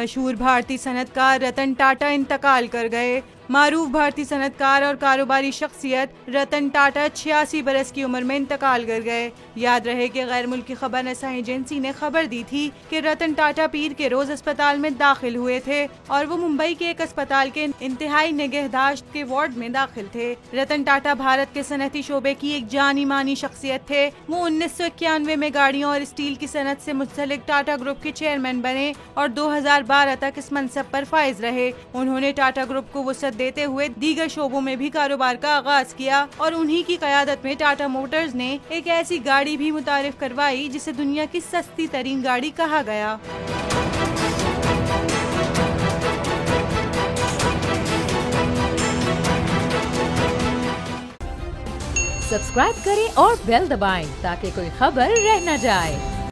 मशहूर भारतीय सनतकार रतन टाटा इंतकाल कर गए। मारूफ भारतीय सनतकार और कारोबारी शख्सियत रतन टाटा 86 बरस की उम्र में इंतकाल कर गए। याद रहे कि गैर मुल्की खबर रसा एजेंसी ने खबर दी थी कि रतन टाटा पीर के रोज अस्पताल में दाखिल हुए थे और वो मुंबई के एक अस्पताल के इंतहाई निगहदाश्त के वार्ड में दाखिल थे। रतन टाटा भारत के सनती शोबे की एक जानी मानी शख्सियत थे। वो 1991 में गाड़ियों और स्टील की सनत से मुंसलिक टाटा ग्रुप के चेयरमैन बने और 2012 तक इस मनसब पर फाइज रहे। उन्होंने टाटा ग्रुप को वसअत देते हुए दीगर शोबों में भी कारोबार का आगाज किया और उन्हीं की क़यादत में टाटा मोटर्स ने एक ऐसी गाड़ी भी मुतारिफ करवाई जिसे दुनिया की सस्ती तरीन गाड़ी कहा गया। सब्सक्राइब करें और बेल दबाएं ताकि कोई खबर रह न जाए।